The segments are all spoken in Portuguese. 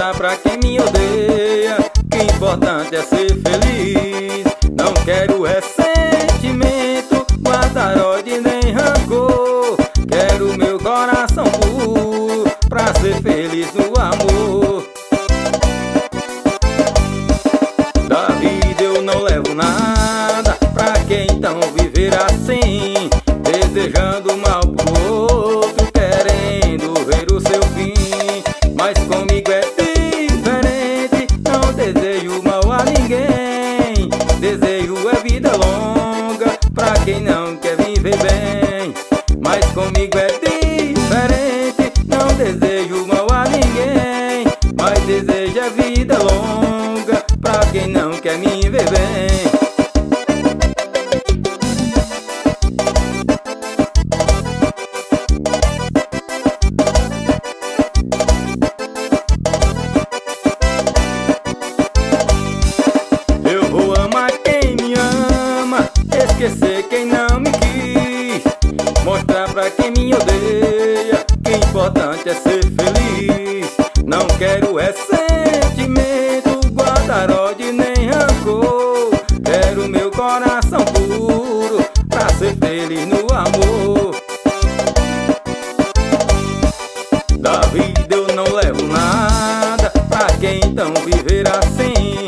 Mostrar pra quem me odeia que o importante é ser feliz. Não quero ressentimento, guardar ódio nem rancor. Quero meu coração puro pra ser feliz no amor. Da vida eu não levo nada, pra que então viver assim? Desejando mal pro outro, querendo ver o seu fim. Mas comigo é diferente, não desejo mal a ninguém. Desejo é vida longa, pra quem não quer viver bem. Mas comigo é diferente, não desejo mal a ninguém. Mas desejo é vida longa, pra quem não quer me ver bem. Eu vou amar quem me ama, esquecer quem não me quis. Mostrar pra quem me odeia que o importante é ser feliz. Não quero ressentimento, guardar ódio nem rancor. Quero meu coração puro pra ser feliz no amor. Da vida eu não levo nada, pra que então viver assim?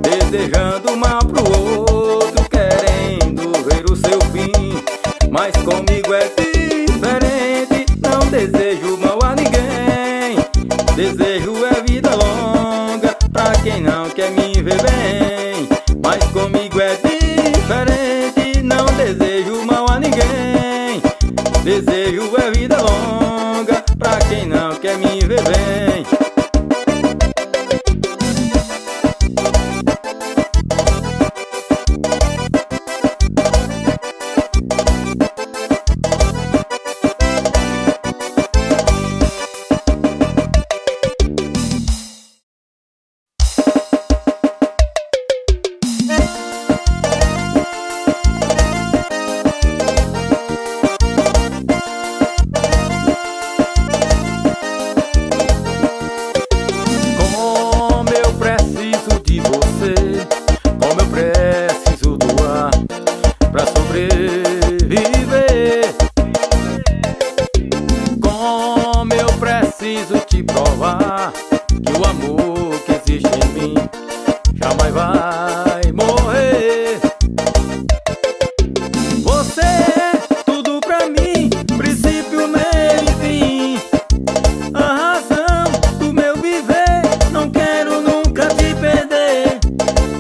Desejando mal pro outro, querendo ver o seu fim. Mas comigo é diferente, não desejo mal a ninguém. Desejo é vida longa, pra quem não quer me ver bem. Mas comigo é diferente, não desejo mal a ninguém. Desejo é vida longa, pra quem não quer me ver bem. Como eu preciso do ar pra sobreviver. Como eu preciso te provar que o amor que existe em mim jamais vai morrer. Você é tudo pra mim, princípio, meio e fim. A razão do meu viver, não quero nunca te perder.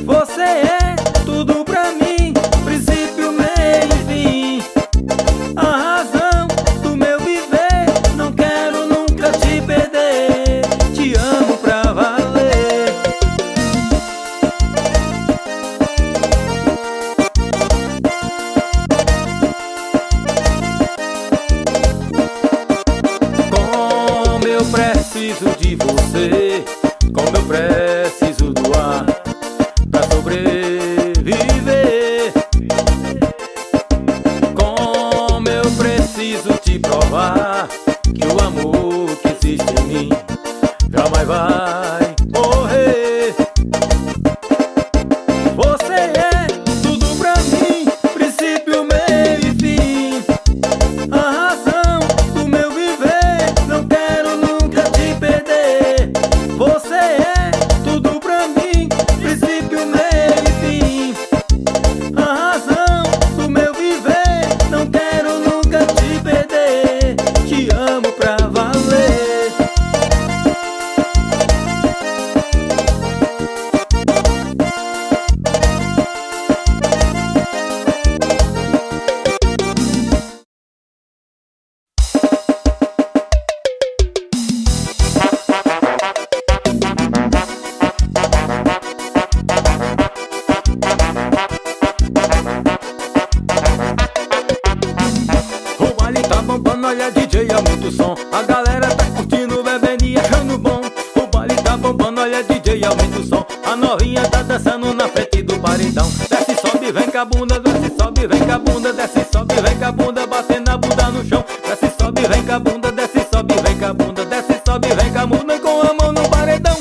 Você é tudo pra mim, princípio, meio e fim. A razão do meu viver, não quero nunca te perder. Te amo pra valer. Como eu preciso de você, como eu preciso do ar pra sobreviver. Como eu preciso te provar que o amor que existe em mim jamais vai morrer. Você é tudo pra mim, princípio, meio e fim. A razão do meu viver, não quero nunca te perder. Você é tudo pra mim, princípio, meio e fim. A razão do meu viver, não quero nunca te perder. Te amo pra valer. O baile tá bombando, olha DJ, aumenta o som. A galera tá curtindo, bebendo e achando bom. O baile tá bombando, olha DJ, aumenta o som. A novinha tá dançando na frente do paredão. Desce, sobe, vem com a bunda, desce, sobe, vem com a bunda. Desce, sobe, vem com a bunda, batendo a bunda no chão. Desce, sobe, vem com a bunda, desce, sobe, vem com a bunda. Desce, sobe, vem com a bunda, com a mão no paredão.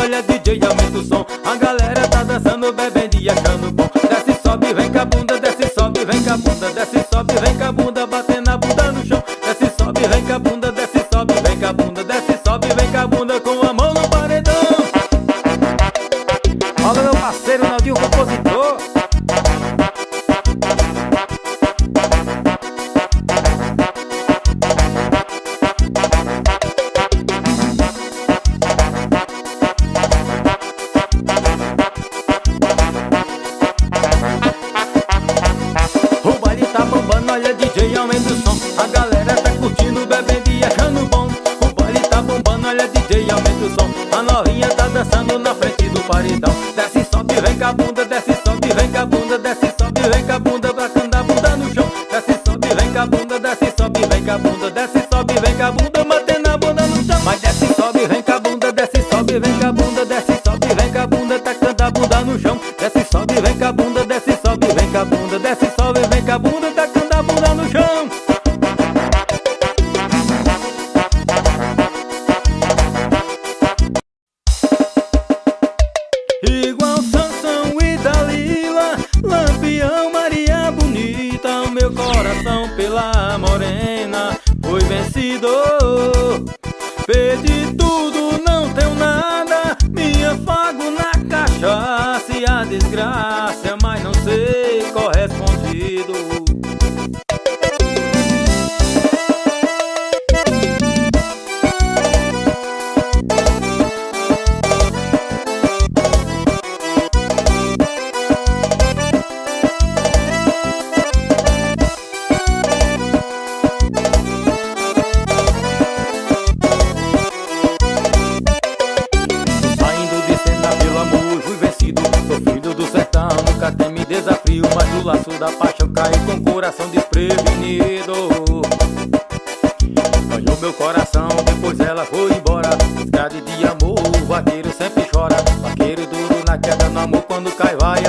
olha DJ, aumenta o som. A galera tá dançando, bebendo e achando bom. Desce, sobe, vem com a bunda, desce, sobe, vem com a bunda. Desce, sobe, vem com a bunda, batendo a bunda no chão. Desce, sobe, vem com a bunda, desce, sobe, vem com a bunda. Desce, sobe, vem com a bunda, com a mão no paredão. Olha meu parceiro Naldinho, compositor. Olha DJ, aumenta o som. A galera tá curtindo, bebendo e achando bom. O baile tá bombando, olha DJ, aumenta o som. A novinha tá dançando na frente do paredão. Desce, sobe, vem com a bunda, desce, sobe, vem com a bunda. Desce, sobe, vem com a bunda, bacana a bunda no chão. Desce, sobe, vem com a bunda, desce, sobe, vem com a bunda. Desce, sobe, vem com a bunda, batendo a bunda no chão. Mas desce, sobe, vem com a bunda, desce, sobe, vem com a bunda. Desce, sobe, vem com a bunda, tacando a bunda no chão. Desce, sobe, vem com a bunda, desce, sobe, vem com a bunda. Desce, sobe, vem com a bunda, tacando a bunda no chão. Igual Sansão e Dalila, Lampião, Maria Bonita, o meu coração pela morena foi vencedor. Perdi tudo, não tenho nada, me afago na cachaça e a desgraça, mas não sei correspondido. Até me desafio, mas o laço da paixão caiu com o coração desprevenido. Ganhou meu coração, depois ela foi embora. Estrada de amor, o vaqueiro sempre chora. Vaqueiro duro na queda, no amor quando cai vai